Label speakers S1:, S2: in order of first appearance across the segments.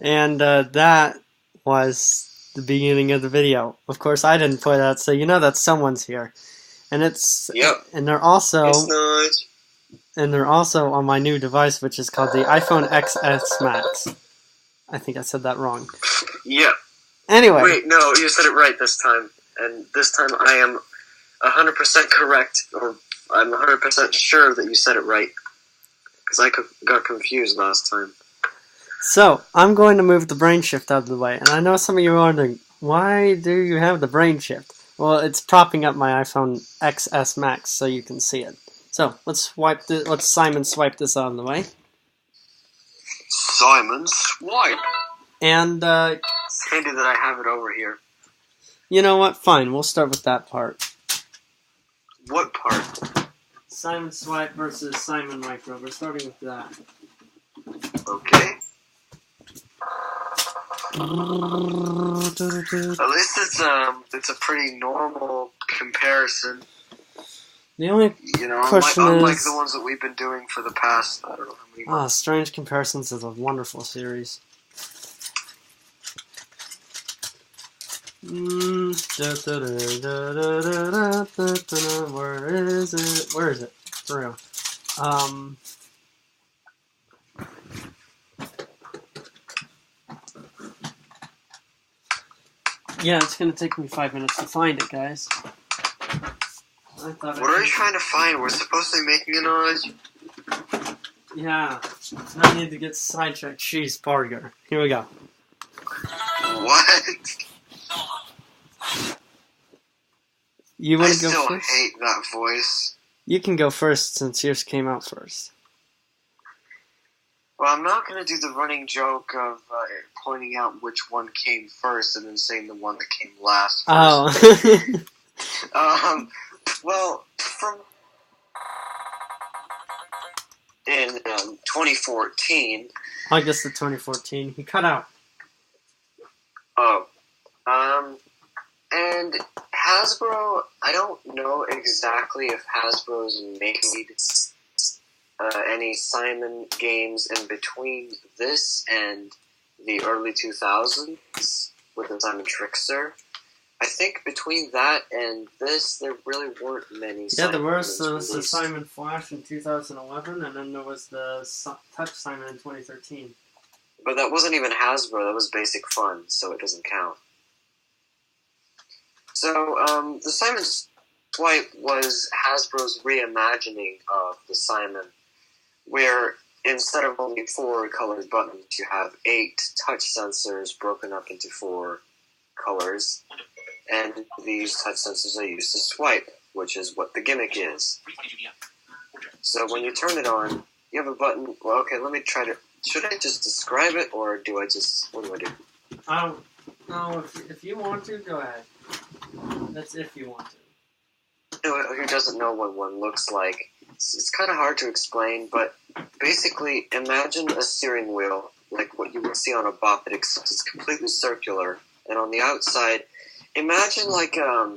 S1: And that was the beginning of the video. Of course, I didn't put that, so you know that someone's here. And it's
S2: Yep.
S1: and they're also
S2: It's not.
S1: and they're also on my new device, which is called the iPhone XS Max. I think I said that wrong.
S2: Yeah.
S1: Anyway.
S2: Wait, no, you said it right this time. And this time I am 100% correct, or I'm 100% sure that you said it right. Because I got confused last time.
S1: So, I'm going to move the brain shift out of the way. And I know some of you are wondering, why do you have the brain shift? Well, it's propping up my iPhone XS Max so you can see it. So, let's Simon swipe this out of the way.
S2: Simon Swipe.
S1: And,
S2: It's handy that I have it over here.
S1: You know what? Fine, we'll start with that part.
S2: What part?
S1: Simon Swipe versus Simon Micro. We're starting with that.
S2: Okay. At least it's a pretty normal comparison.
S1: The only question
S2: unlike
S1: is...
S2: the ones that we've been doing for the past, I don't know how many months.
S1: Strange Comparisons is a wonderful series. Where is it? Where is it? For real. Yeah, it's gonna take me 5 minutes to find it, guys.
S2: What are you trying to find? We're supposed to be making a noise?
S1: Yeah, I need to get sidetracked. Jeez, Barger. Here we go.
S2: What?
S1: You want to go
S2: still
S1: first?
S2: hate that voice.
S1: You can go first since yours came out first.
S2: Well, I'm not going to do the running joke of pointing out which one came first and then saying the one that came last first.
S1: Oh.
S2: Well, in 2014...
S1: August of 2014. He cut out.
S2: Oh. And Hasbro, I don't know exactly if Hasbro's made any Simon games in between this and the early 2000s with the Simon Trickster. I think between that and this, there really weren't many Simon
S1: there was
S2: games
S1: the Simon Flash in 2011, and then there was the Touch Simon in 2013.
S2: But that wasn't even Hasbro, that was Basic Fun, so it doesn't count. So, the Simon Swipe was Hasbro's reimagining of the Simon, where instead of only 4 colored buttons, you have 8 touch sensors broken up into 4 colors, and these touch sensors are used to swipe, which is what the gimmick is. So when you turn it on, you have a button. Well, okay, let me try to... Should I just describe it, or do I just... What do I do?
S1: No, if you want to, go ahead. That's if you want to.
S2: Who doesn't know what one looks like? It's kind of hard to explain, but basically, imagine a steering wheel, like what you would see on a bop, except it's completely circular. And on the outside, imagine like a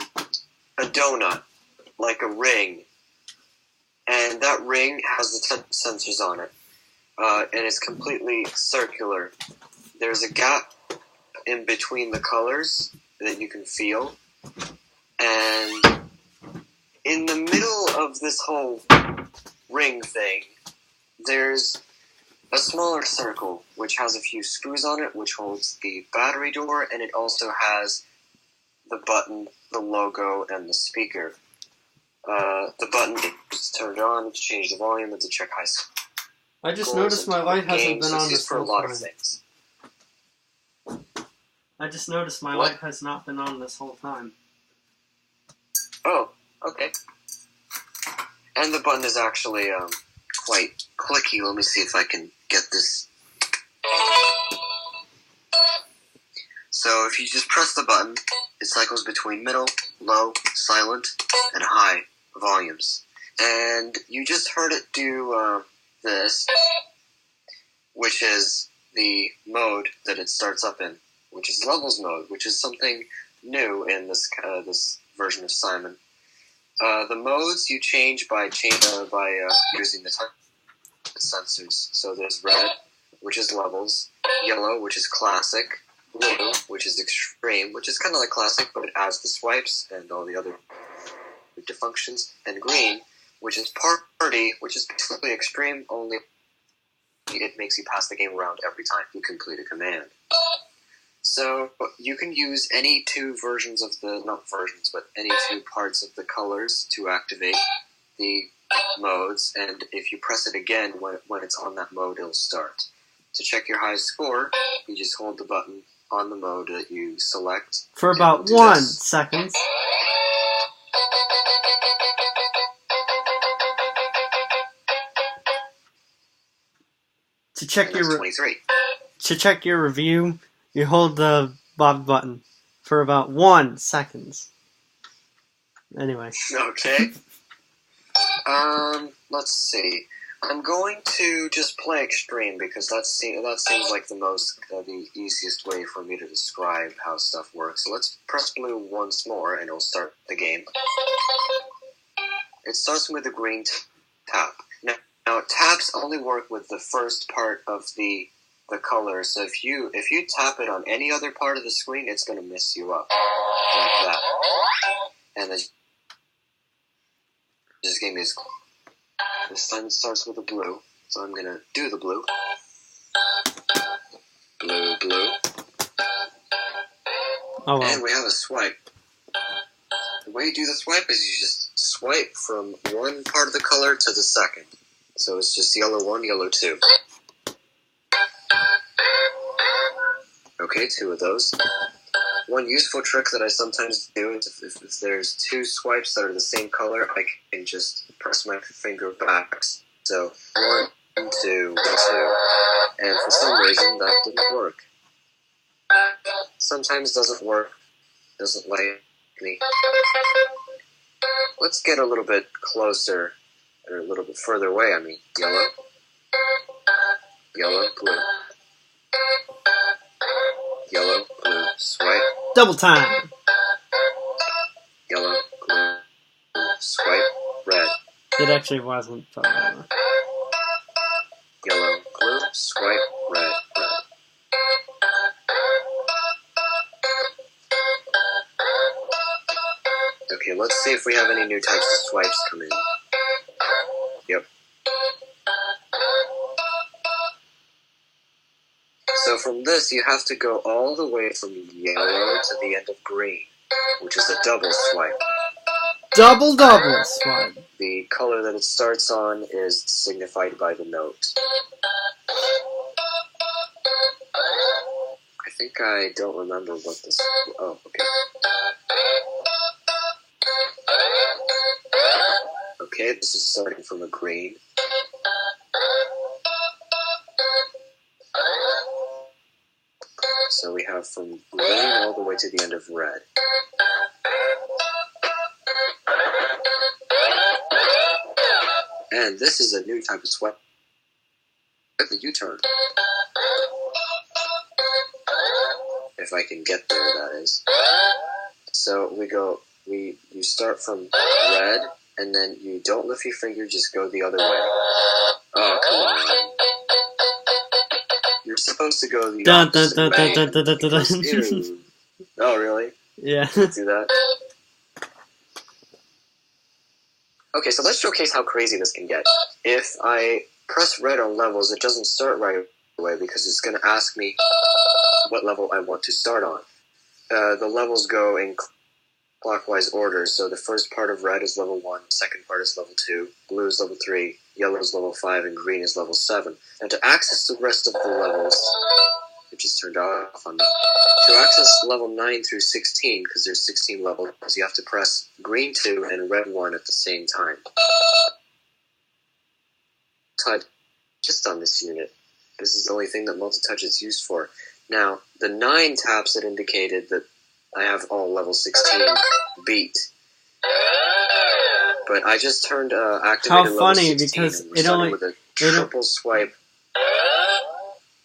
S2: donut, like a ring. And that ring has the touch sensors on it. And it's completely circular. There's a gap in between the colors that you can feel. And in the middle of this whole ring thing, there's a smaller circle, which has a few screws on it, which holds the battery door, and it also has the button, the logo, and the speaker. The button is turned on to change the volume and to check high school.
S1: I just noticed my light hasn't been on this
S2: for a
S1: whole
S2: lot
S1: time.
S2: of things.
S1: I just noticed my light has not been on this whole time.
S2: Oh, okay. And the button is actually quite clicky. Let me see if I can get this. So if you just press the button, it cycles between middle, low, silent, and high volumes. And you just heard it do this, which is the mode that it starts up in, which is levels mode, which is something new in this this version of Simon. The modes you change by using the touch sensors. So there's red, which is levels, yellow, which is classic, blue, which is extreme, which is kind of like classic, but it adds the swipes and all the other functions, and green, which is party, which is basically extreme, only it makes you pass the game around every time you complete a command. So you can use any two versions of not versions, but any two parts of the colors to activate the modes, and if you press it again when it's on that mode, it'll start. To check your high score, you just hold the button on the mode that you select.
S1: For about 1 second. To check your
S2: 23.
S1: To check your review, you hold the Bob button for about 1 second. Anyway.
S2: Okay. Let's see. I'm going to just play extreme because that seems like the easiest way for me to describe how stuff works. So let's press blue once more and it'll start the game. It starts with a green tap. Now taps only work with the first part of the color. So if you tap it on any other part of the screen, it's going to mess you up like that. And this game is. This time it starts with a blue, so I'm gonna do the blue. Blue, blue.
S1: Oh, wow.
S2: And we have a swipe. The way you do the swipe is you just swipe from one part of the color to the second. So it's just yellow 1, yellow 2. Okay, 2 of those. One useful trick that I sometimes do is if there's 2 swipes that are the same color, I can just press my finger back. So 1, 2, 1, 2. And for some reason, that didn't work. Sometimes doesn't work. Doesn't like me. Let's get a little bit closer, or a little bit further away, I mean. Yellow. Yellow, blue. Yellow, blue, swipe.
S1: Double time!
S2: Yellow, blue, swipe, red.
S1: It actually wasn't, but whatever.
S2: Yellow, blue, swipe, red, red. Okay, let's see if we have any new types of swipes come in. Yep. So from this, you have to go all the way from yellow to the end of green, which is a double swipe.
S1: Double swipe.
S2: The color that it starts on is signified by the note. I think I don't remember what this... Oh, okay. Okay, this is starting from a green. So we have from green all the way to the end of red. And this is a new type of swipe. The U-turn. If I can get there, that is. So you start from red, and then you don't lift your finger, just go the other way. Oh, come on. You're supposed to go the opposite way. Oh, really?
S1: Yeah.
S2: Can't do that. Okay, so let's showcase how crazy this can get. If I press red on levels, it doesn't start right away because it's going to ask me what level I want to start on. The levels go in clockwise order, so the first part of red is level 1, second part is level 2, blue is level 3, yellow is level 5, and green is level 7. And to access the rest of the levels, it just turned off on me. To access level 9 through 16, because there's 16 levels, you have to press green 2 and red 1 at the same time. Touch just on this unit. This is the only thing that multi-touch is used for. Now, the 9 taps that indicated that I have all level 16 beat. But I just turned activated
S1: How
S2: level
S1: funny,
S2: 16
S1: because
S2: and we started with a triple swipe.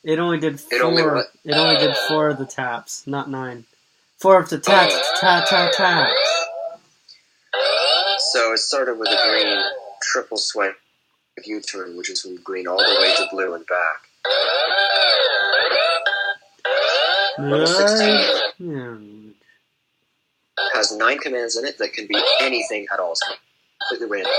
S1: It only did 4.
S2: It only what?
S1: It only did 4 of the taps, not 9. 4 of the taps.
S2: So it started with a green triple swipe U-turn, which is from green all the way to blue and back. Level 16
S1: Yeah.
S2: has 9 commands in it that can be anything at all. It's completely random.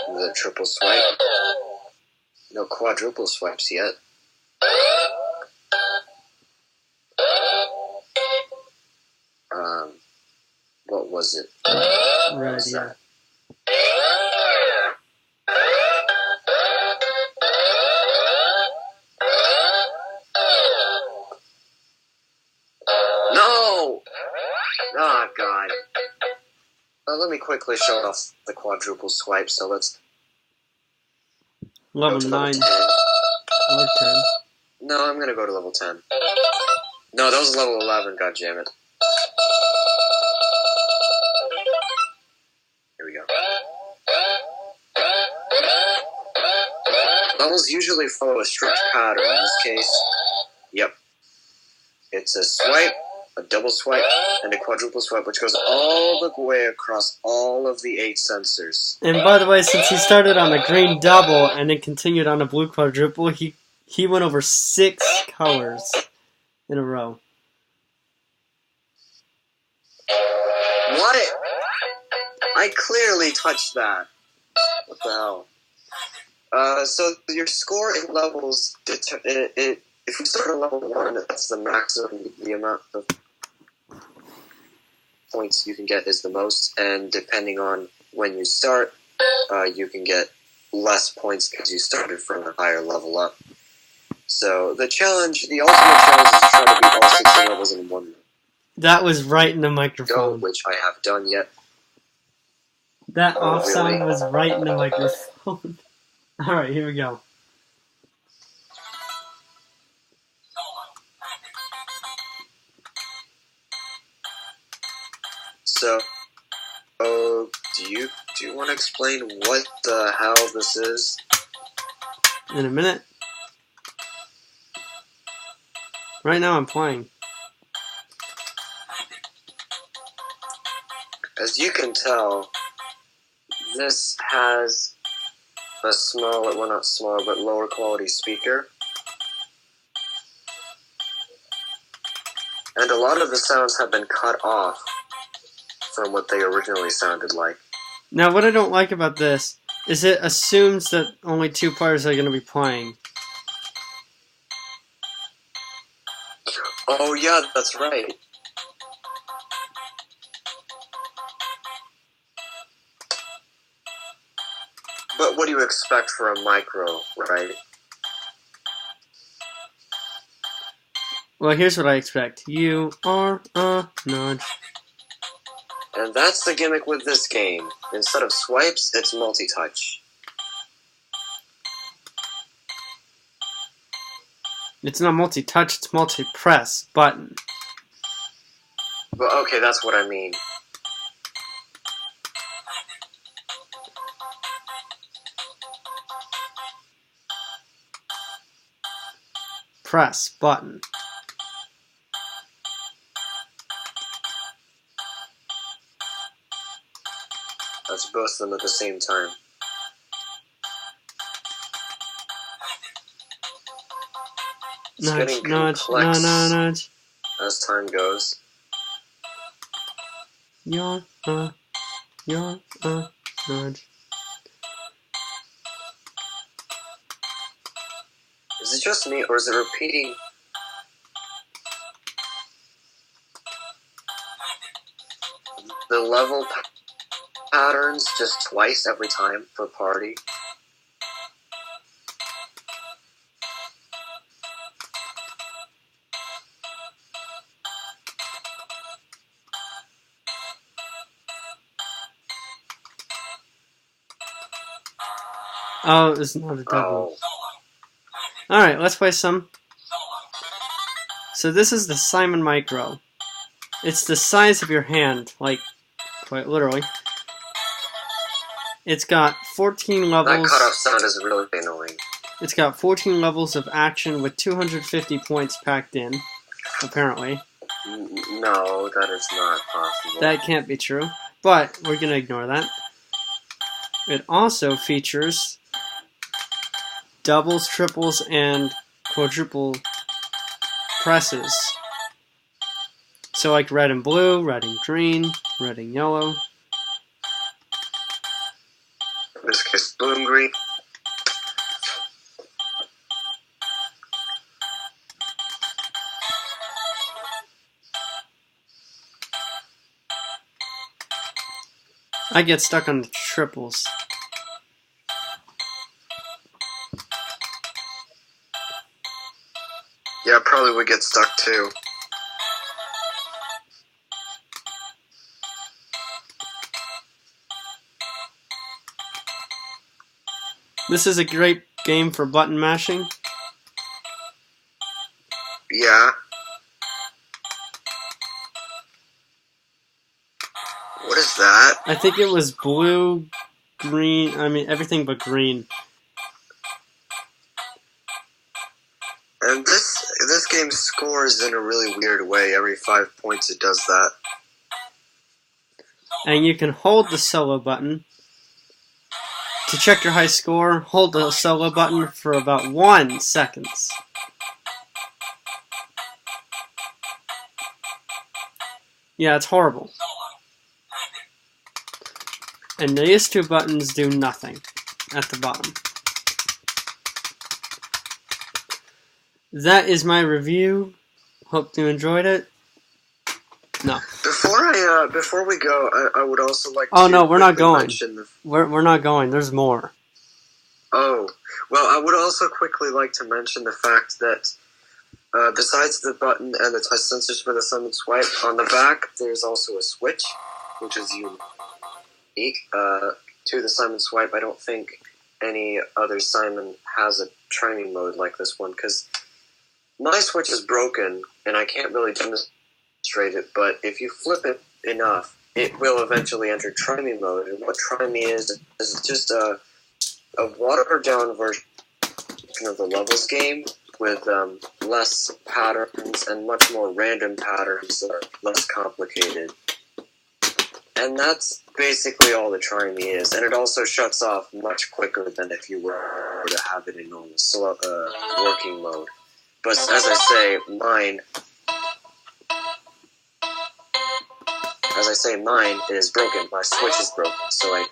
S2: The triple swipe. No quadruple swipes yet. What was it?
S1: Red, yeah.
S2: No! Oh, God. Let me quickly show off the quadruple swipe, so let's
S1: Level
S2: go to
S1: 9
S2: level 10.
S1: or 10.
S2: No, I'm gonna go to level 10. No, that was level 11, goddammit. Here we go. Levels usually follow a strict pattern. In this case, yep. It's a swipe, a double swipe, and a quadruple swipe, which goes all the way across all of the 8 sensors.
S1: And by the way, since he started on a green double and then continued on a blue quadruple, he went over 6 colors in a row.
S2: What? I clearly touched that. What the hell? So your score in levels, if you start at level 1, that's the maximum, the amount of points you can get is the most, and depending on when you start, you can get less points because you started from a higher level up. So the ultimate challenge is to try to beat all 16 levels in one
S1: That was right in the
S2: go,
S1: microphone.
S2: which I have done yet.
S1: That
S2: Oh,
S1: off sound
S2: really?
S1: was right in the microphone. Alright, here we go.
S2: So, do you want to explain what the hell this is?
S1: In a minute. Right now I'm playing.
S2: As you can tell, this has a smaller, well not smaller, but lower quality speaker. And a lot of the sounds have been cut off from what they originally sounded like.
S1: Now what I don't like about this is it assumes that only 2 players are going to be playing.
S2: Oh yeah, that's right. But what do you expect for a micro, right?
S1: Well, here's what I expect. You are a nudge.
S2: And that's the gimmick with this game. Instead of swipes, it's multi-touch.
S1: It's not multi-touch, it's multi-press button.
S2: But okay, that's what I mean.
S1: Press button.
S2: That's both of them at the same time. It's
S1: Nudge,
S2: getting
S1: nudge,
S2: complex
S1: nudge.
S2: as time goes.
S1: You're a nudge.
S2: Is it just me, or is it repeating? The level patterns just twice every time for party?
S1: Oh, it's not a double. Alright, let's play some. So this is the Simon Micro. It's the size of your hand, like quite literally. It's got 14
S2: That
S1: levels.
S2: cutoff sound is really annoying.
S1: It's got 14 levels of action with 250 points packed in, apparently.
S2: No, that is not possible.
S1: That can't be true, but we're going to ignore that. It also features doubles, triples, and quadruple presses. So like red and blue, red and green, red and yellow.
S2: In this case, blue and green.
S1: I get stuck on the triples.
S2: Yeah, I probably would get stuck too.
S1: This is a great game for button mashing.
S2: Yeah. What is that?
S1: I think it was blue, green, everything but green.
S2: And this game scores in a really weird way. Every 5 points it does that.
S1: And you can hold the solo button. To check your high score, hold the solo button for about 1 second. Yeah, it's horrible. And these two buttons do nothing at the bottom. That is my review. Hope you enjoyed it. No.
S2: Before we go, I would also like to.
S1: Oh no, we're not going.
S2: The...
S1: We're not going. There's more.
S2: Oh well, I would also quickly like to mention the fact that besides the button and the touch sensors for the thumb and swipe, on the back there's also a switch, which is unique to the Simon Swipe. I don't think any other Simon has a training mode like this one, because my switch is broken and I can't really demonstrate it, but if you flip it enough, it will eventually enter Try Me mode. And what Try Me is just a watered down version of the levels game with less patterns and much more random patterns that are less complicated. And that's basically all the Try Me is. And it also shuts off much quicker than if you were to have it in normal working mode. But as I say, mine is broken. My Switch is broken. So it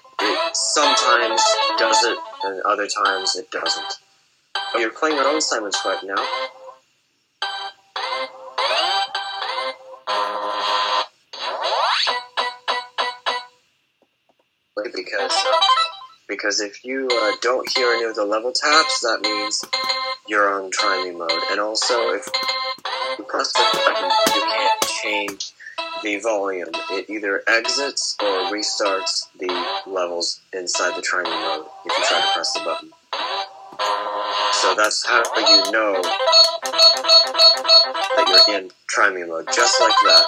S2: sometimes does it, and other times it doesn't. Oh, you're playing your own Simon Swipe now? Because if you don't hear any of the level taps, that means you're on Try Me mode. And also, if you press the button, you can't change the volume. It either exits or restarts the levels inside the Try Me mode if you try to press the button. So that's how you know that you're in Try Me mode, just like that.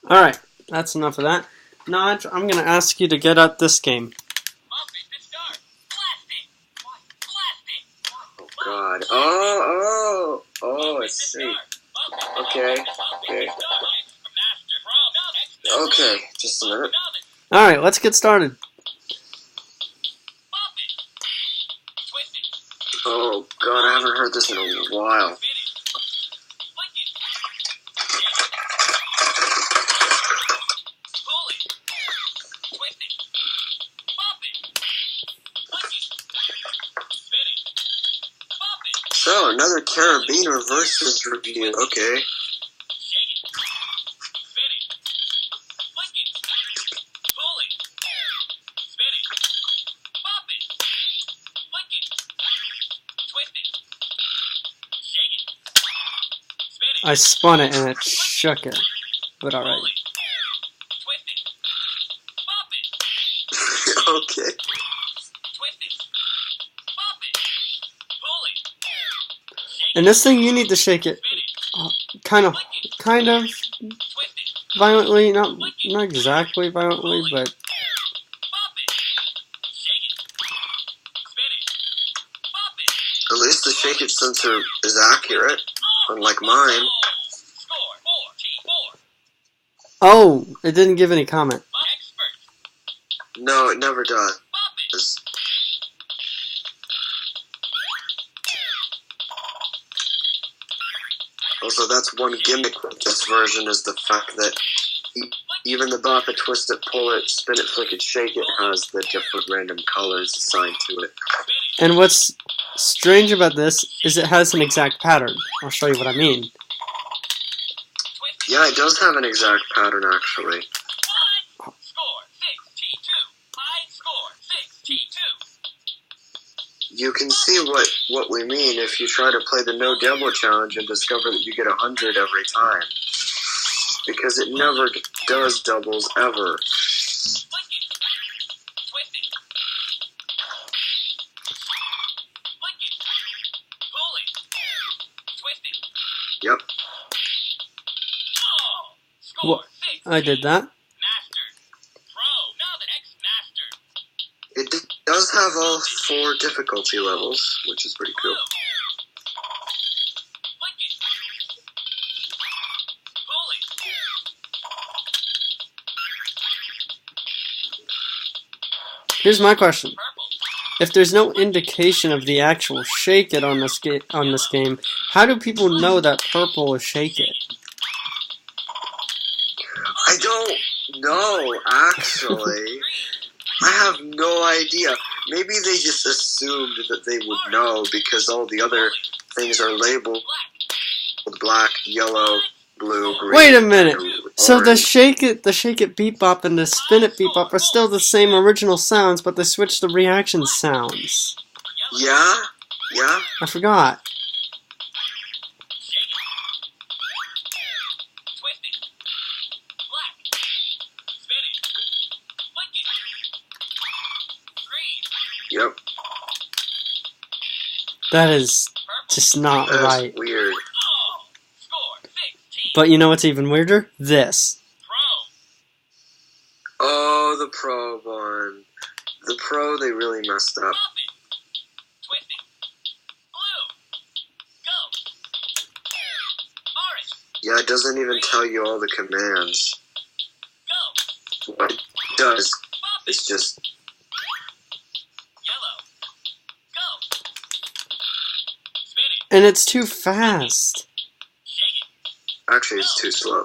S1: Alright, that's enough of that. Now I'm going to ask you to get at this game.
S2: Oh god. Oh, I see. Okay. Okay, just a minute.
S1: Alright, let's get started.
S2: Oh god, I haven't heard this in a while. So, another Carabiner versus review, okay.
S1: I spun it and it shook it, but alright.
S2: Okay.
S1: And this thing, you need to shake it kind of violently, not not exactly violently, but
S2: At least the shake it sensor is accurate, unlike mine.
S1: oh, it didn't give any comment.
S2: No, it never does. Also, that's one gimmick with this version is the fact that even the bop it, twist it, pull it, spin it, flick it, shake it has the different random colors assigned to it.
S1: And what's strange about this is it has an exact pattern. I'll show you what I mean.
S2: Yeah, it does have an exact pattern, actually. You can see what we mean if you try to play the no double challenge and discover that you get 100 every time. Because it never does doubles ever. Yep.
S1: Well, I did that.
S2: It does have all 4 difficulty levels, which is pretty cool.
S1: Here's my question. If there's no indication of the actual shake it on this game, how do people know that purple is shake it?
S2: I don't know, actually. I have no idea. Maybe they just assumed that they would know because all the other things are labeled black, yellow, blue, green.
S1: Wait a minute. So the
S2: orange.
S1: shake it beep bop and the spin it beep bop are still the same original sounds, but they switched the reaction sounds.
S2: Yeah? Yeah?
S1: I forgot.
S2: Yep.
S1: That is just not
S2: That's
S1: right.
S2: weird.
S1: But you know what's even weirder? This.
S2: Oh, the Pro one. The Pro, they really messed up. Yeah, it doesn't even tell you all the commands. What it does is just...
S1: And it's too fast.
S2: Actually, it's too slow.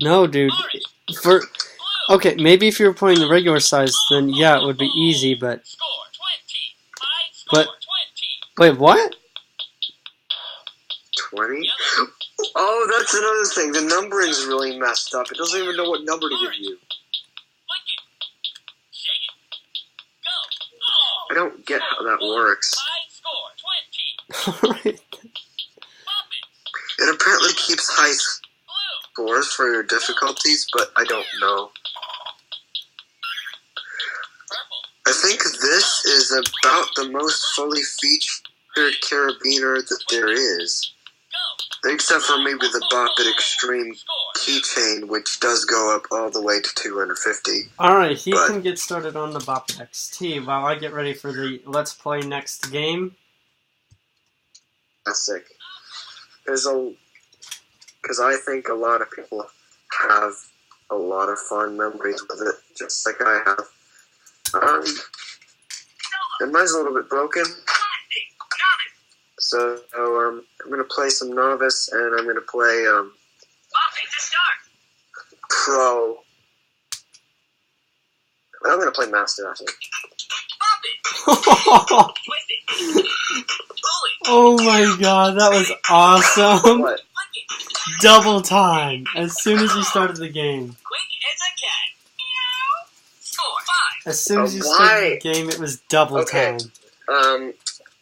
S1: No, dude. Okay, maybe if you were playing the regular size, then yeah, it would be easy, but wait, what?
S2: 20? Oh, that's another thing. The numbering's really messed up. It doesn't even know what number to give you. I don't get how that works.
S1: Alright.
S2: It apparently keeps high scores for your difficulties, but I don't know. I think this is about the most fully featured carabiner that there is. Except for maybe the Bop It Extreme keychain, which does go up all the way to 250.
S1: Alright, he can get started on the Bop It XT while I get ready for the Let's Play next game.
S2: Classic. Because I think a lot of people have a lot of fond memories with it, just like I have. And mine's a little bit broken. So I'm going to play some Novice, and I'm going to play Pro. I'm going to play Master, I think.
S1: Oh my god, that was awesome.
S2: What?
S1: Double time as soon as you started the game. As soon as you started the game, it was double time.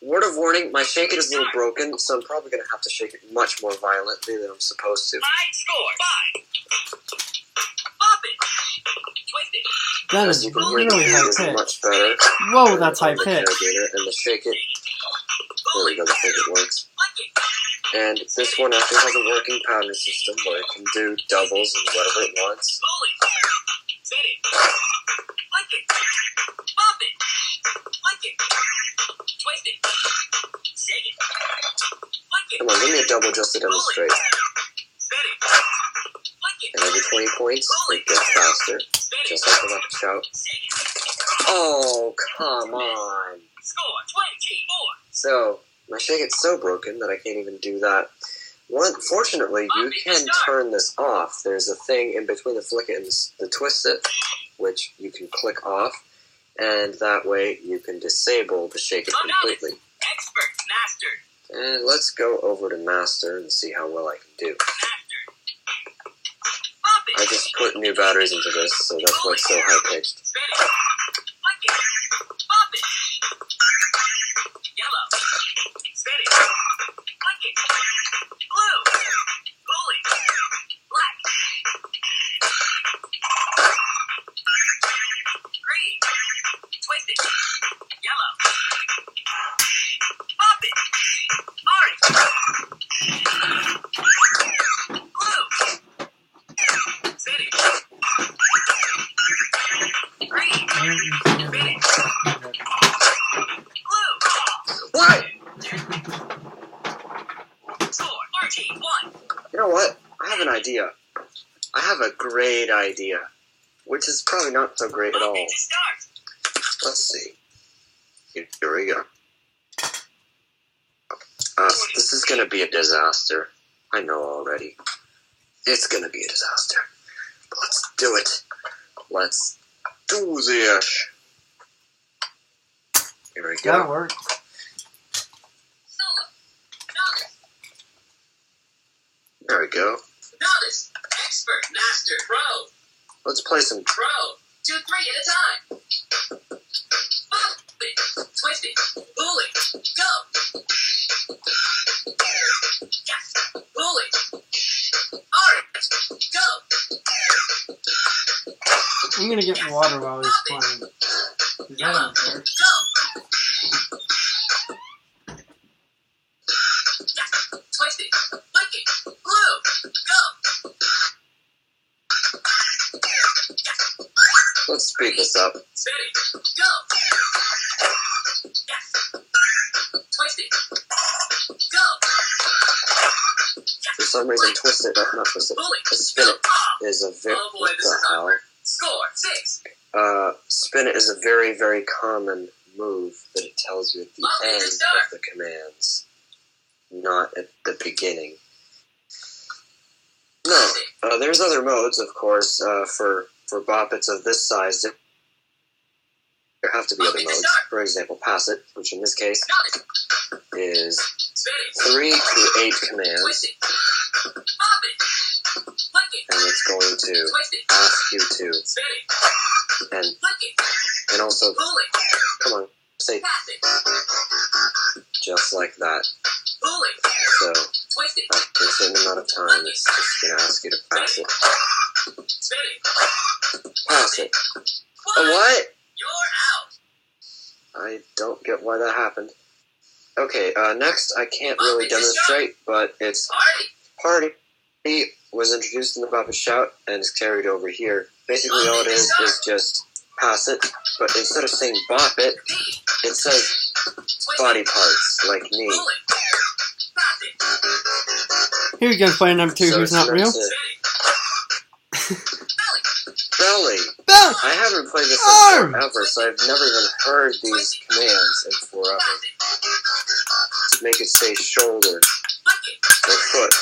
S2: Word of warning, my shake it is a little broken, so I'm probably going to have to shake it much more violently than I'm supposed to.
S1: That
S2: As
S1: is
S2: you can hear,
S1: really
S2: the
S1: high
S2: is
S1: pitch.
S2: much better.
S1: Whoa, that's high
S2: on the
S1: pitch.
S2: carabiner, and the shake it, there we go, the shake it works. And this one actually has a working pattern system where it can do doubles and whatever it wants. Come on, give me a double just to demonstrate. And every 20 points, it gets faster. Just like the left shout. Oh, come on. So, my Shake It's so broken that I can't even do that. Fortunately, you can turn this off. There's a thing in between the flick it and the twist it, which you can click off, and that way you can disable the Shake It completely. And let's go over to Master and see how well I can do. I just put new batteries into this, so that's why it's so high-pitched. What? You know what? I have an idea. I have a great idea, which is probably not so great at all. Let's see. Here we go. This is going to be a disaster. I know already. It's going to be a disaster. But let's do it. Let's do this. Here we go.
S1: That'll work.
S2: There we go.
S3: Notice, expert, master, pro.
S2: Let's play some.
S3: Pro. 2, 3 at a time. Bump it, twist it, pull it, go. Yes, pull it. Alright, go.
S1: I'm gonna get water while he's playing. Is that unfair?
S3: Go. Yes, twist it, flick it, blue, go.
S2: Let's speed this up.
S3: Steady, go. Yes. Twist it. Go.
S2: For some reason, twist it, not twist it. Spin it is a very.
S3: Oh boy,
S2: What
S3: this is
S2: the hell?
S3: awkward. Score 6.
S2: Spin it is a very, very common move that it tells you at the
S3: Well,
S2: end
S3: it's a start.
S2: of the commands, not at the beginning. No, there's other modes, of course, for boppets of this size. There have to be other modes. For example, pass it, which in this case is 3 to 8 commands,
S3: Twist it. Pop it. Flick it.
S2: and it's going to
S3: Twist it.
S2: ask you to,
S3: Spin it.
S2: and
S3: Flick it.
S2: also,
S3: Pull it.
S2: come on, say
S3: Pass it.
S2: just like that.
S3: Pull it.
S2: So
S3: Twist it.
S2: after a certain amount of time, it's just going to ask you to pass it.
S3: Spin it.
S2: Pass it. A
S3: One.
S2: what?
S3: You're out.
S2: I don't get why that happened. Okay, next I can't really demonstrate, but it's
S3: Party.
S2: Party was introduced in the Boppet Shout and is carried over here. Basically all it is just pass it, but instead of saying bop it, it says
S3: Twist
S2: body
S3: it.
S2: parts, like knee.
S3: Pull it. Pass it.
S1: Here we go, player number 2,
S2: So
S1: who's not
S2: it's
S1: real.
S2: Belly!
S1: Belly!
S2: I haven't played this
S1: Arm!
S2: in forever, so I've never even heard these commands in forever. Make it say shoulder or foot,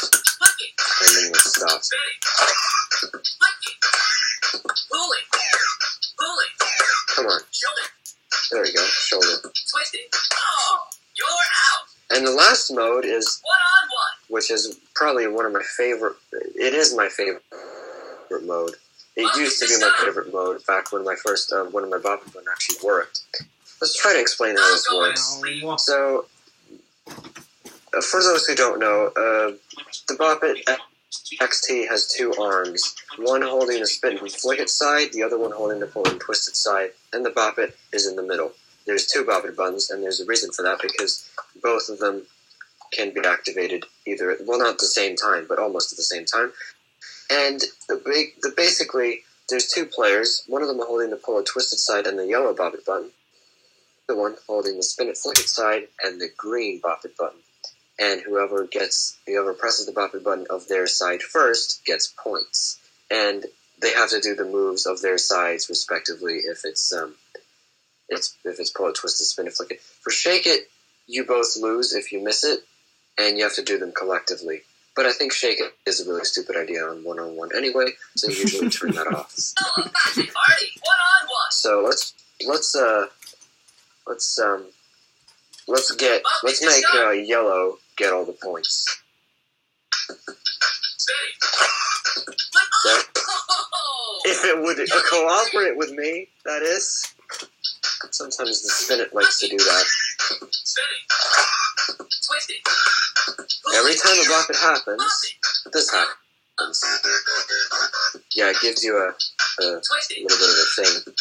S2: and then we'll stop. Come on. There we go, shoulder. And the last mode is, which is probably one of my favorite, it is my favorite mode. It used to be my favorite mode back when my first, one of my Boppet one actually worked. Let's try to explain how this works. So, for those who don't know, the Boppet XT has 2 arms, one holding the spin and flick it side, the other one holding the pull and twist it side, and the Boppet is in the middle. There's 2 Boppet buttons, and there's a reason for that, because both of them can be activated either, well, not at the same time, but almost at the same time. And basically, there's two players, one of them holding the pull it twisted side and the yellow bop it button, the one holding the spin it flick it side and the green bop it button. And whoever presses the bop it button of their side first gets points. And they have to do the moves of their sides respectively if it's pull it, twist it, spin it, flick it. For shake it, you both lose if you miss it, and you have to do them collectively. But I think shake it is a really stupid idea on one-on-one anyway, so you usually turn that off.
S3: Party, one-on-one.
S2: So let's make yellow get all the points. That, if it would cooperate with me, that is. Sometimes the spin it likes to do that. Every time a bop it happens, this happens. Yeah, it gives you a little bit of a thing.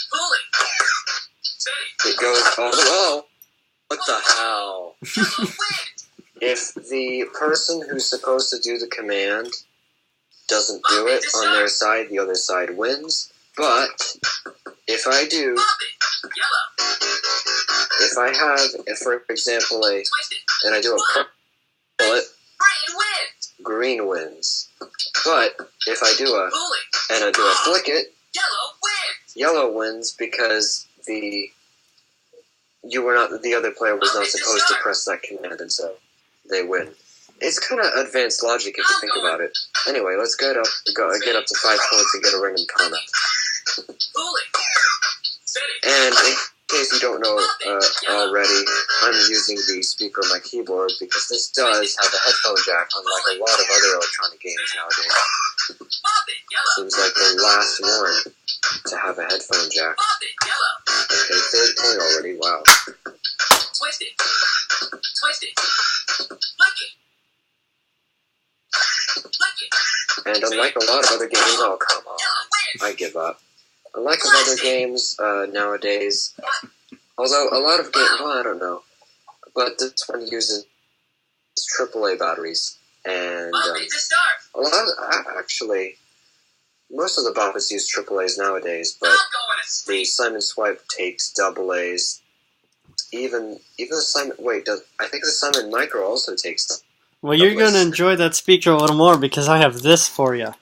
S2: It goes, oh, what the hell? If the person who's supposed to do the command doesn't do it on their side, the other side wins. But if I do, if for example, and I do a pull it, green wins. But if I do a flick it, yellow wins because the other player was not supposed to press that command, and so they win. It's kind of advanced logic if you think about it. Anyway, let's get up to 5 points and get a ring in comment. And in case you don't know already, I'm using the speaker on my keyboard because this does have a headphone jack, unlike a lot of other electronic games nowadays. Seems like the last one to have a headphone jack. Okay, 3rd point already, wow.
S3: Twist it. Flick it.
S2: And unlike a lot of other games, oh come on, I give up. Unlike other games nowadays, although a lot of games, well, I don't know, but this one uses AAA batteries, and a lot of, actually, most of the boppets use AAAs nowadays, but the Simon Swipe takes AA's. Even the Simon, I think the Simon Micro also takes them.
S1: Well, you're going to enjoy that speaker a little more because I have this for you.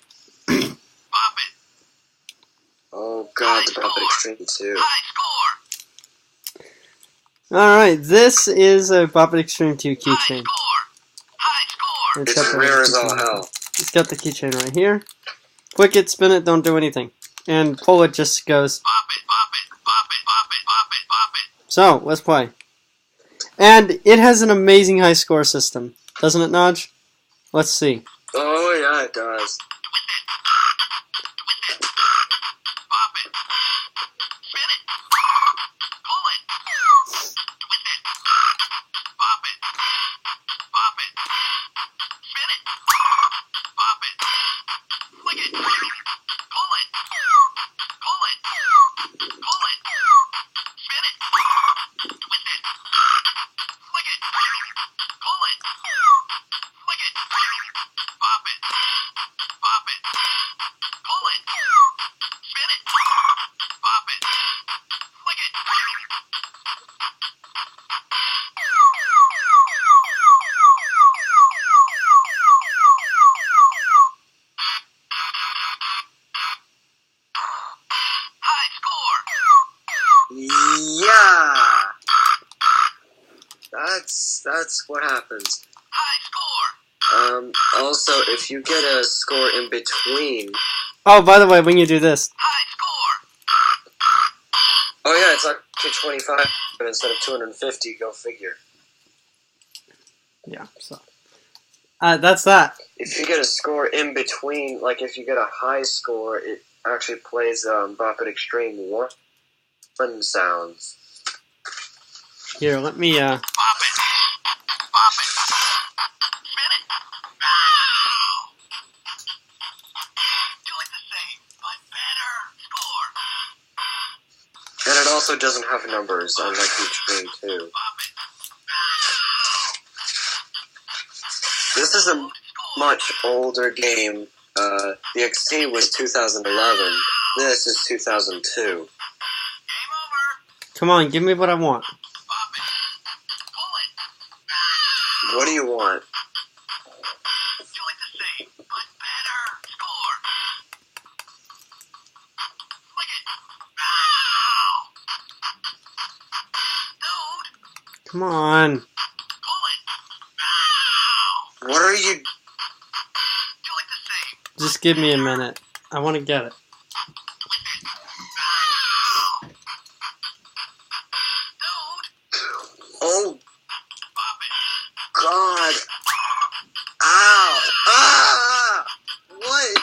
S2: Oh god, the Bop It Extreme 2.
S1: Alright, this is a Bop It Extreme 2 keychain.
S2: It's rare as all hell.
S1: It's got the keychain right here. Click it, spin it, don't do anything. And pull it just goes. So, let's play. And it has an amazing high score system. Doesn't it, Naj? Let's see.
S2: Oh yeah, it does. Yeah, that's what happens. Also, if you get a score in between.
S1: Oh, by the way, when you do this.
S2: Oh yeah, it's actually 25 instead of 250. Go figure.
S1: Yeah. So. That's that.
S2: If you get a score in between, like if you get a high score, it actually plays Bop It Extreme 1 sounds.
S1: Here, let me
S3: Bop it. Bop it. Spin it. Do it the same, but better. Score.
S2: And it also doesn't have numbers, unlike each game too. This is a much older game. The XT was 2011. This is 2002.
S1: Come on, give me what I want.
S2: What do you want?
S1: Come on.
S2: What are you?
S1: Just give me a minute. I want to get it.
S2: Oh, God. Ow. Ah! What?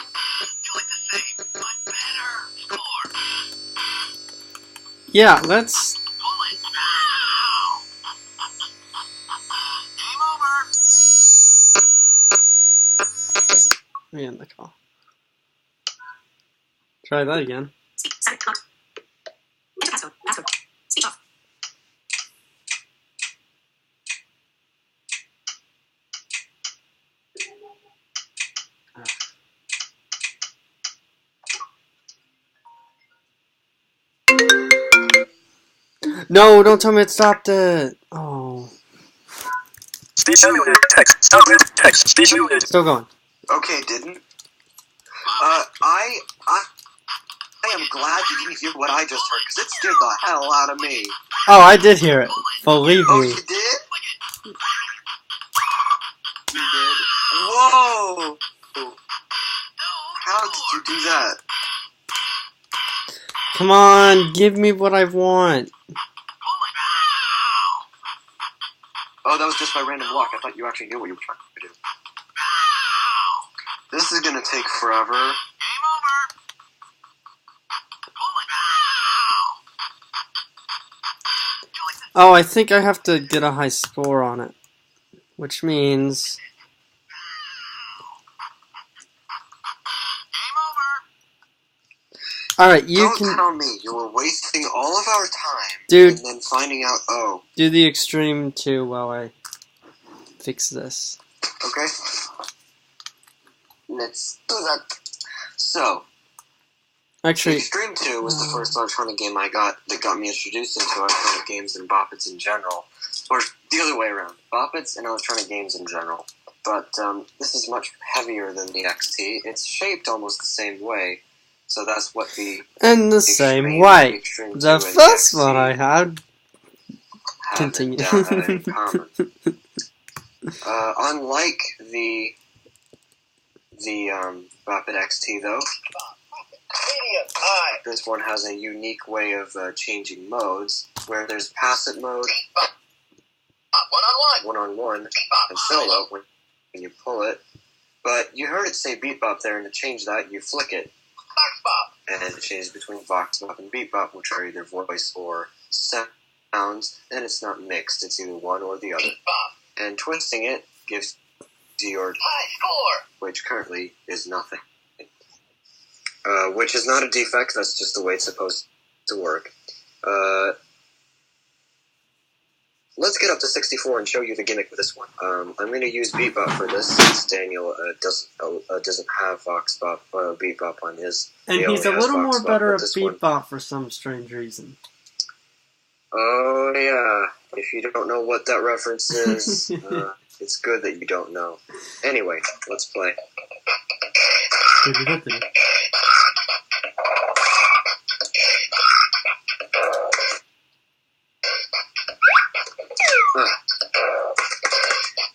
S1: Yeah, let's... Me in the call. Try that again. No, don't tell me it stopped it. Oh.
S4: Speech muted. Text. Stop with text. Speech muted.
S1: Still going.
S2: Okay, didn't. I am glad you didn't hear what I just heard, because it scared the hell out of me.
S1: Oh, I did hear it. Believe
S2: Oh,
S1: me.
S2: you did? You did? Whoa! How did you do that?
S1: Come on, give me what I want.
S2: Oh, that was just by random luck. I thought you actually knew what you were trying to do. This is gonna take forever.
S1: Oh, I think I have to get a high score on it. Which means... Alright, you
S2: Don't
S1: can
S2: tell me you were wasting all of our time,
S1: Dude.
S2: and then finding out, oh,
S1: do the extreme 2 while I fix this.
S2: okay. Let's do that. So,
S1: Actually,
S2: Extreme 2 was the first electronic game I got that got me introduced into electronic games and boppets in general. Or the other way around. Boppets and electronic games in general. But this is much heavier than the XT. It's shaped almost the same way. So that's what the
S1: in the same way.
S2: Extreme 2
S1: The
S2: and
S1: first
S2: XT
S1: one I had...
S2: have
S1: Continue.
S2: in common. Unlike the Boppet XT, though, this one has a unique way of changing modes, where there's passive mode, one-on-one, and solo when you pull it. But you heard it say beat bop there, and to change that, you flick it. And it changes between vox bop and beat bop, which are either voice or sounds, and it's not mixed, it's either one or the other. And twisting it gives you your high score, which currently is nothing. Which is not a defect, that's just the way it's supposed to work. Let's get up to 64 and show you the gimmick with this one. I'm going to use beat bop for this, since Daniel doesn't have vox bop, beat bop on his.
S1: And
S2: He
S1: he's a
S2: only has
S1: little
S2: vox
S1: more
S2: bop
S1: better
S2: with
S1: at
S2: this one.
S1: beat bop for some strange reason.
S2: Oh yeah, if you don't know what that reference is, it's good that you don't know. Anyway, let's play.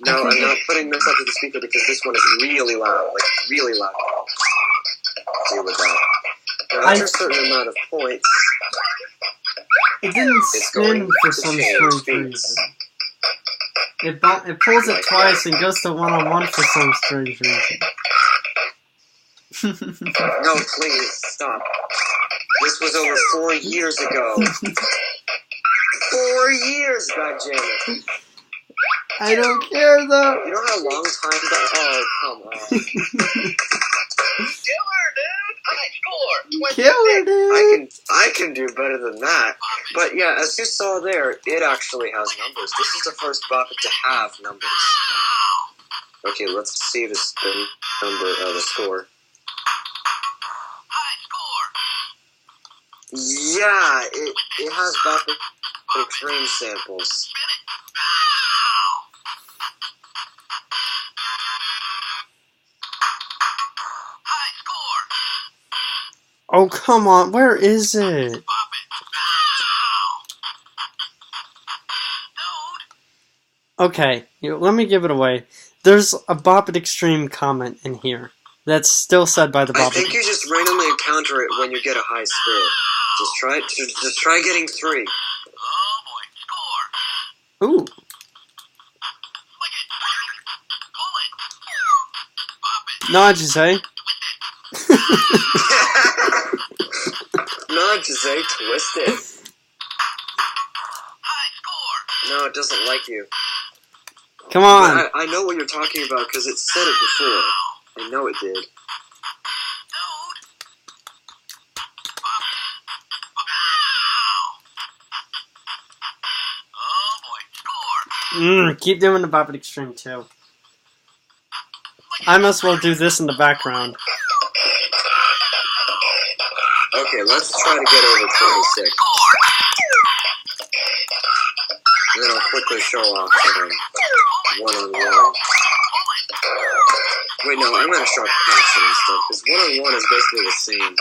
S2: No, I'm not putting this up to the speaker because this one is really loud, like really loud. Deal with that. Now, after a certain amount of points,
S1: It didn't
S2: It's
S1: spin
S2: going
S1: for
S2: to
S1: some
S2: change
S1: strange
S2: speeds.
S1: reason. It pulls it twice and goes to one-on-one for some strange reason.
S2: no, please, stop. This was over 4 years ago. 4 years, goddammit.
S1: I don't care though.
S2: You know how long time that... Oh, come on.
S3: Killer, dude! High score!
S1: Killer, dude.
S2: I can do better than that. But yeah, as you saw there, it actually has numbers. This is the first Boppet to have numbers. Okay, let's see the score.
S3: High score.
S2: Yeah, it has Bopper Extreme samples.
S3: High score.
S1: Oh, come on. Where is it?
S3: Dude.
S1: Okay, let me give it away. There's a Bop It Extreme comment in here that's still said by the
S2: I
S1: Bop
S2: think
S1: It.
S2: you just randomly encounter it when you get a high score. Just try getting 3.
S3: Oh boy, score.
S1: Ooh.
S3: Flick it. Pull it. Pop it.
S1: Nod, you say?
S2: No, Jose, twist it.
S3: High score.
S2: No, it doesn't like you.
S1: Come on.
S2: But I know what you're talking about because it said it before. I know it did.
S3: Dude. Oh boy, score.
S1: Keep doing the Bop It Extreme too. I must well do this in the background.
S2: Okay, let's try to get over 26. And then I'll quickly show off one-on-one. Wait, no, I'm going to show off passing and stuff, because one-on-one is basically the same.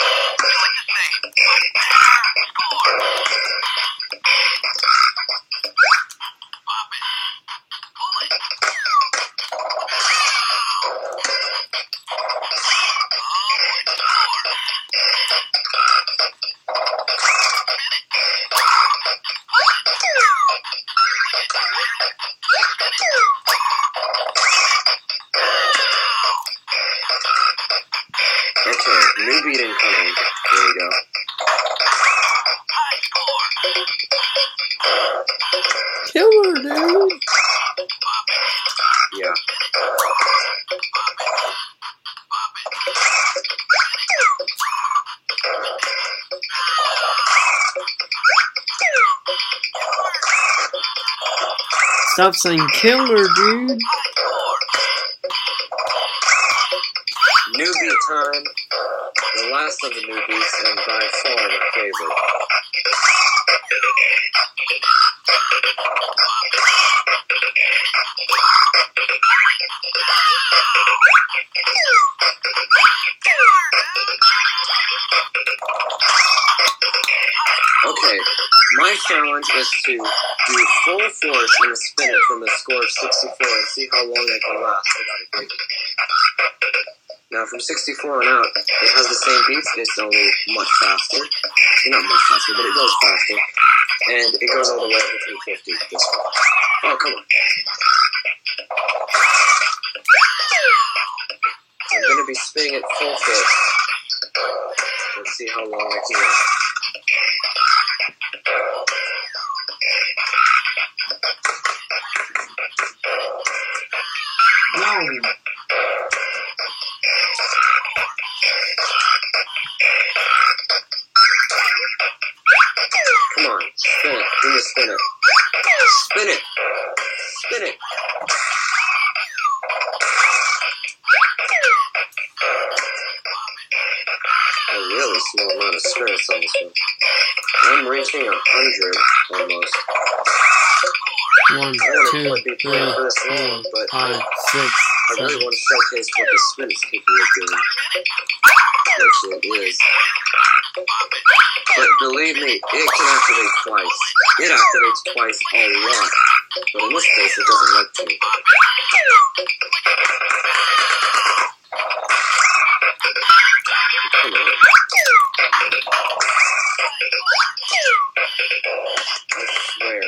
S2: Okay, new beat incoming. Here we go.
S1: Killer, dude.
S2: Yeah.
S1: Stop saying killer, dude.
S2: New beat time. The last of the new beats, and by far my favorite. Okay, my challenge is to do full force and spin it from a score of 64 and see how long I can last without it breaking. Now, from 64 on out, it has the same beats, it's only much faster. Well, not much faster, but it goes faster. And it goes all the way up to 350 this one. Oh, come on. I'm going to be spinning it full force. Let's see how long I can last.
S1: No.
S2: Come on, spin it. Give me a spin it. Spin it. Spin it. A really small amount of spirits on this one. I'm reaching 100 almost.
S1: 1, 2, 3, 4, 5, 6,
S2: I really
S1: 7.
S2: want to showcase what the spin is capable of doing. Which it is. But believe me, it can activate twice. It activates twice a lot. But in this case, it doesn't like to. Come on. I swear.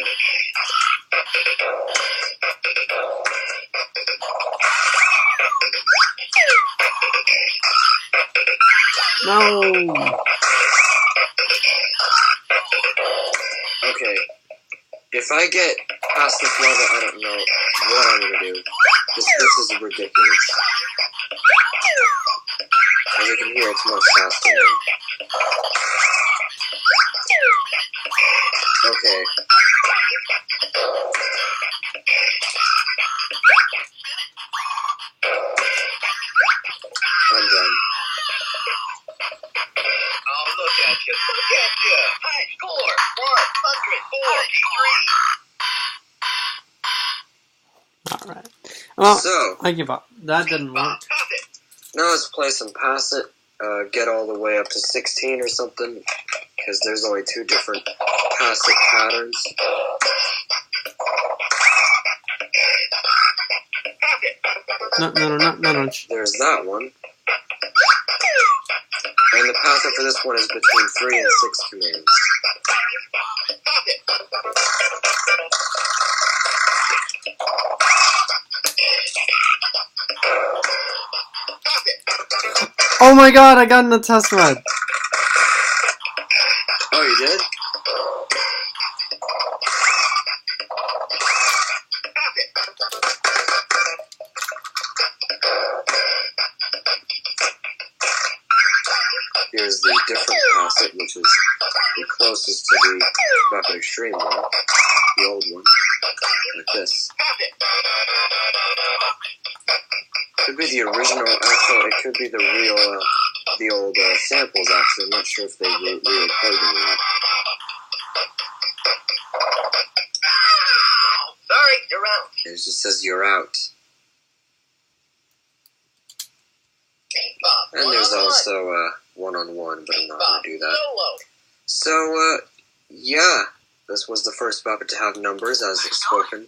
S1: No.
S2: Okay. If I get past this level, I don't know what I'm gonna do. This is ridiculous. As you can hear, it's much faster now. Okay.
S1: Alright. Well,
S2: So,
S1: I give up. That didn't work.
S2: now let's play some Pass It. Get all the way up to 16 or something, because there's only 2 different Pass It patterns.
S1: No.
S2: There's that one. And the Pass It for this one is between 3 and 6 commands.
S1: Oh my god, I got in the test mode.
S2: Oh, you did? Here's the different Pass It, which is the closest to the Bucket Extreme one. The old one. Like this. Could be the original, actually, it could be the real, the old samples, actually. I'm not sure if they re-recorded them or not.
S3: Sorry, you're out.
S2: It just says you're out. And there's also one-on-one, but I'm not going to do that. So, yeah, this was the first Buffet to have numbers as spoken,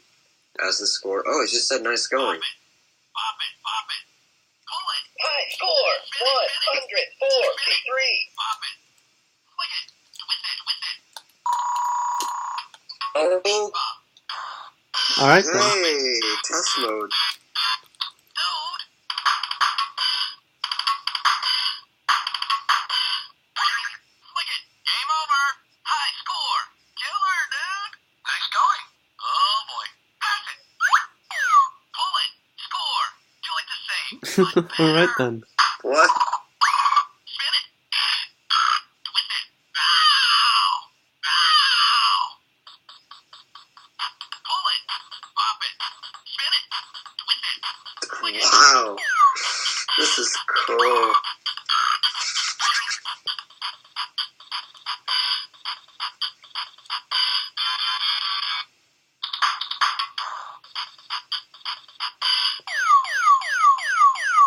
S2: as the score. Oh, it just said nice going.
S3: High score, 143.
S2: Oh,
S1: Alright then.
S2: hey, test mode.
S3: Game over. High score. Killer, dude. Nice going. Oh, boy. Pass it. Pull it. Score. Do it the same.
S1: Alright then.
S2: What?
S3: Spin it. Twist it. Ow. Ow. Pull it. Pop it. Spin it. Twist it. Flick it.
S2: Wow. This is cool.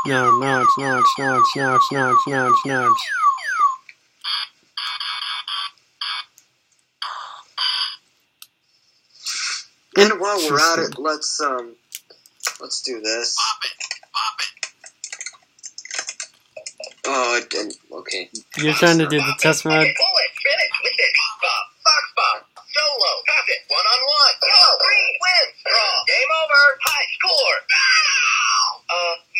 S1: No, notch.
S2: And while we're at it, let's do this. Oh, it didn't. Okay.
S1: You're trying to do the test mode?
S3: Pull it. Spin it. Twist it. Bob. Box bomb. Solo. Pass it. One-on-one. Yellow. Green wins. Draw. Game over. High score. Ow.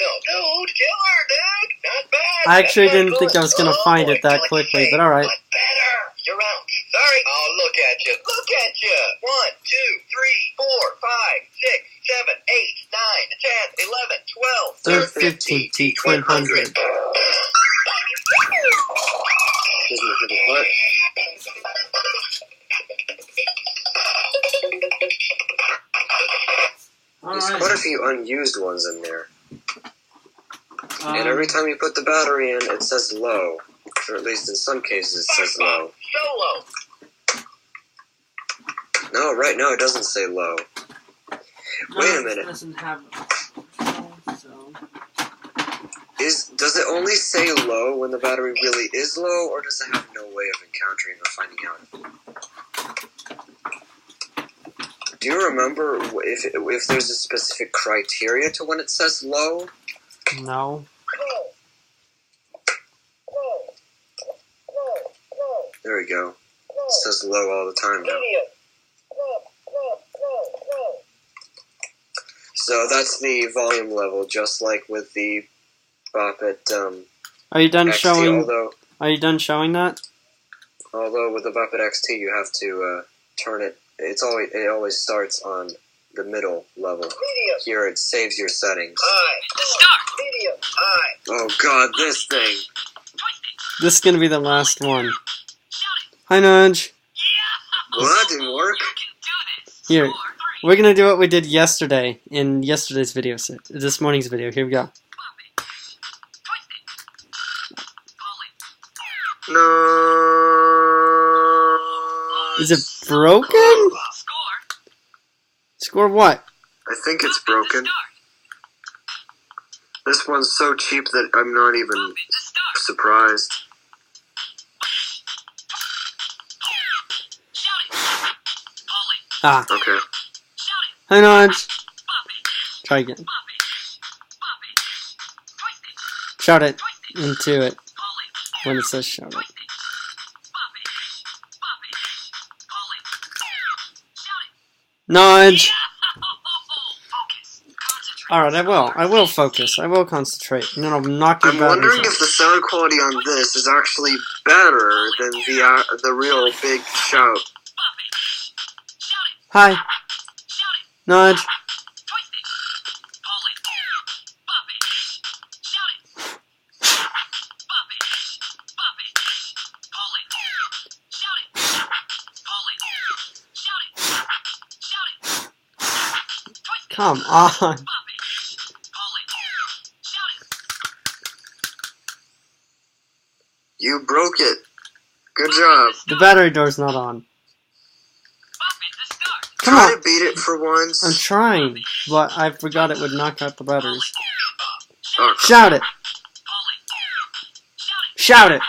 S3: No. Dude. Killer, dude. Not bad.
S1: I actually
S3: That's
S1: didn't
S3: not
S1: think I
S3: good.
S1: was gonna
S3: Oh,
S1: find
S3: boy.
S1: it that
S3: Like
S1: quickly,
S3: you
S1: but
S3: say,
S1: alright.
S3: but better. You're out. Sorry. Oh, look at you. Look at you. 1, 2, 3, 4, 5, 6, 7, 8, 9, 10, 11, 12,
S1: 13, 15, 100.
S2: Excuse me for the foot. There's quite a few unused ones in there. And every time you put the battery in, it says low. Or at least in some cases it says low.
S3: Solo.
S2: No, right now it doesn't say low. Wait a minute.
S1: Doesn't have
S2: Does it only say low when the battery really is low, or does it have no way of encountering or finding out? Do you remember if there's a specific criteria to when it says low?
S1: No.
S2: There we go. It says low all the time now. So that's the volume level, just like with the Bop It
S1: Are you done
S2: XT,
S1: showing? Are you done showing that?
S2: Although with the Bop It XT you have to turn it. It always starts on the middle level. Here it saves your settings. Oh god, this thing!
S1: This is gonna be the last one. Hi, Nudge.
S2: Well, that didn't work.
S1: Here, we're gonna do what we did yesterday in yesterday's video. This morning's video. Here we go.
S2: No.
S1: Is it broken? Score what?
S2: I think it's broken. This one's so cheap that I'm not even surprised.
S1: Ah.
S2: Okay.
S1: Hi, Nudge. Try again. Shout it into it when it says shout it. Nudge! Alright, I will focus. I will concentrate. And then I'll knock your
S2: I'm
S1: batteries
S2: wondering
S1: out.
S2: if the sound quality on this is actually better than the real big shout.
S1: Hi. Nudge. Come on.
S2: You broke it. Good job.
S1: The battery door's not on. Come
S2: Try
S1: on.
S2: to beat it for once.
S1: I'm trying, but I forgot it would knock out the batteries.
S2: Oh,
S1: Shout it. Shout it.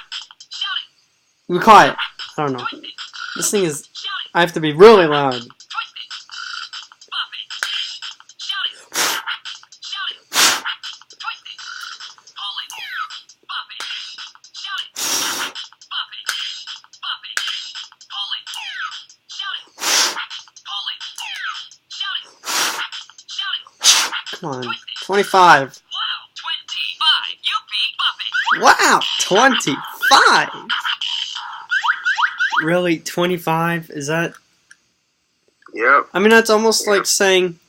S1: Be quiet. I don't know. This thing is... I have to be really loud. Come on. 25. Wow, 25. Really, 25? Is that...
S2: yep.
S1: I mean, that's almost like saying...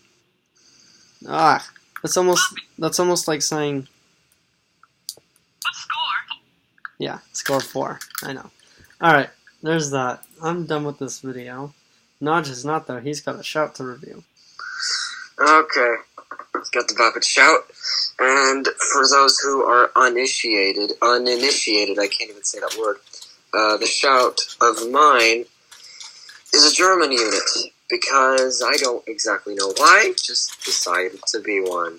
S1: that's almost like saying... Yeah, score 4. I know. Alright, there's that. I'm done with this video. Nudge is not, though. He's got a shout to review.
S2: Okay. Got the Muppet shout. And for those who are uninitiated, I can't even say that word, the shout of mine is a German unit, because I don't exactly know why, just decided to be one.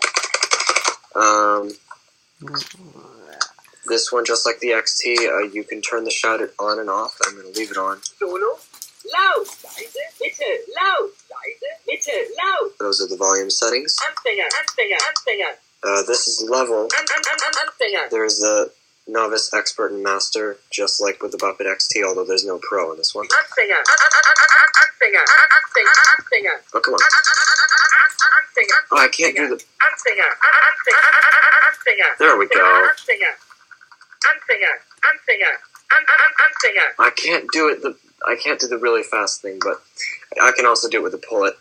S2: This one, just like the XT, you can turn the shout it on and off. I'm going to leave it on.
S3: Solo, laut, leise, Mitte, laut, leise, Mitte, laut.
S2: Those are the volume settings.
S3: Anfänger, Anfänger, Anfänger.
S2: This is level.
S3: Anfänger.
S2: There's the novice, expert, and master, just like with the Muppet XT, although there's no pro in this one.
S3: Anfänger, Anfänger, Anfänger.
S2: Oh, come on.
S3: Anfänger.
S2: Oh, I can't do the...
S3: Anfänger, Anfänger.
S2: There we go.
S3: Anfänger, Anfänger, Anfänger.
S2: I can't do it. I can't do the really fast thing, but I can also do it with the pull-it,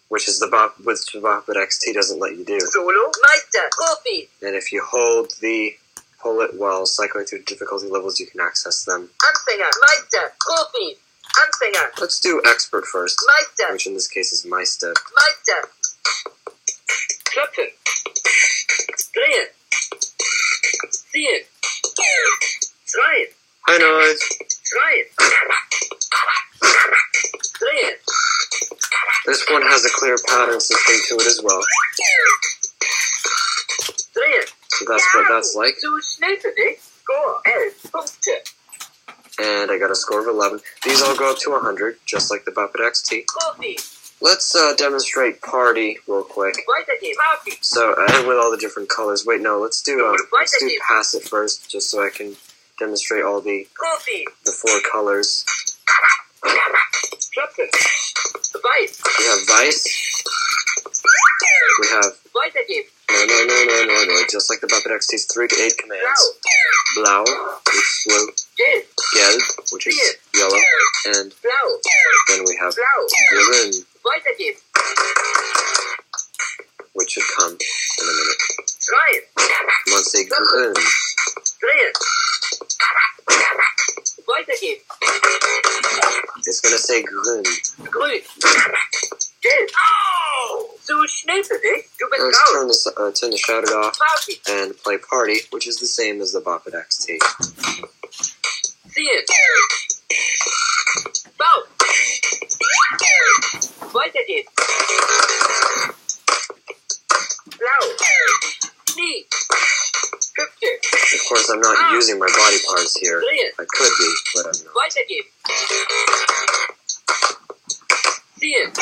S2: which is the Muppet XT doesn't let you do.
S3: Solo, Meister, Profi.
S2: And if you hold the pull-it while cycling through difficulty levels, you can access them.
S3: Anfänger, Meister, Profi. Anfänger,
S2: Let's do expert first,
S3: Meister,
S2: which in this case is Meister.
S3: Meister. Klopfen. Drehen. Ziehen. Schreien.
S2: Hi, Noise.
S3: Schreien. Drehen.
S2: This one has a clear pattern system to it as well.
S3: Drehen.
S2: So that's what that's like.
S3: Zu schnell für dich. Score 11 Punkte.
S2: And I got a score of 11. These all go up to 100, just like the Muppet XT.
S3: Profi.
S2: Let's demonstrate Party real quick.
S3: Weitergehen. Party.
S2: So, and with all the different colors. Wait, no, let's do Pass It first, just so I can demonstrate all the
S3: Profi.
S2: 4 colors.
S3: Klopfen. Weiß.
S2: We have Vice. We have
S3: Weitergehen.
S2: no, just like the Muppet XT's 3 to 8 commands. Blau, which is blue.
S3: Gelb.
S2: Gelb, which is yellow. And
S3: Blau.
S2: then we have
S3: Blau.
S2: Grün,
S3: Weitergehen.
S2: which should come in a minute.
S3: Schreien.
S2: Come on, say Grün.
S3: Drehen. Weitergehen.
S2: It's gonna say Grün.
S3: Grün. Gelb. Zu schnell für dich. Du bist
S2: Let's
S3: raus.
S2: turn the shout it off
S3: Party.
S2: and play Party, which is the same as the Muppet XT.
S3: Ziehen. Bau. Weitergeht. Blau. Knie. Hüfte.
S2: Of course, I'm not using my body parts here. I could be, but I'm not.
S3: Weitergehen. Ziehen.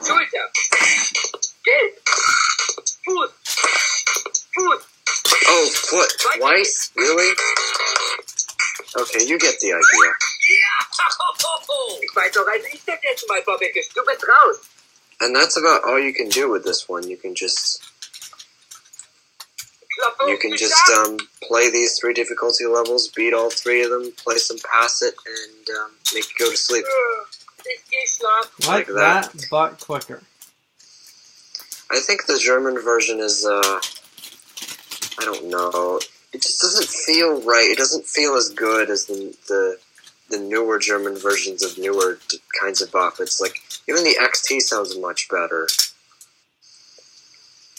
S3: Schulter. Gelb. Fuß. Fuß.
S2: Oh, foot. Twice? Really? Okay, you get the idea.
S3: Ich weiß doch, also ich das jetzt mal, Bobbeke. Du bist raus.
S2: And that's about all you can do with this one. You can just play these 3 difficulty levels, beat all 3 of them, play some past it, and make you go to sleep.
S1: Like that, but quicker.
S2: I think the German version is, I don't know. It just doesn't feel right. It doesn't feel as good as the newer German versions of newer kinds of Buffets. Like, even the XT sounds much better.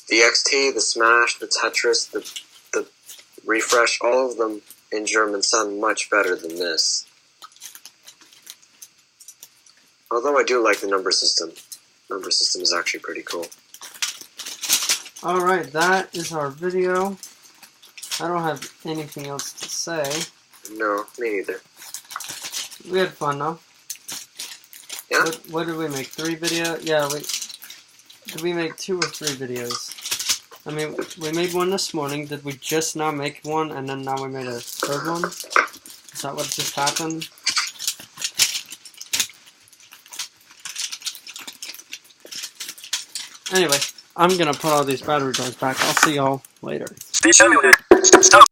S2: The XT, the Smash, the Tetris, the Refresh, all of them in German sound much better than this. Although I do like the number system. Number system is actually pretty cool.
S1: Alright, that is our video. I don't have anything else to say.
S2: No, me neither.
S1: We had fun though.
S2: Yeah.
S1: What did we make? 3 videos? Yeah, did we make 2 or 3 videos? I mean, we made one this morning. Did we just now make one and then now we made a 3rd one? Is that what just happened? Anyway, I'm gonna put all these battery drives back. I'll see y'all later.
S4: Stop.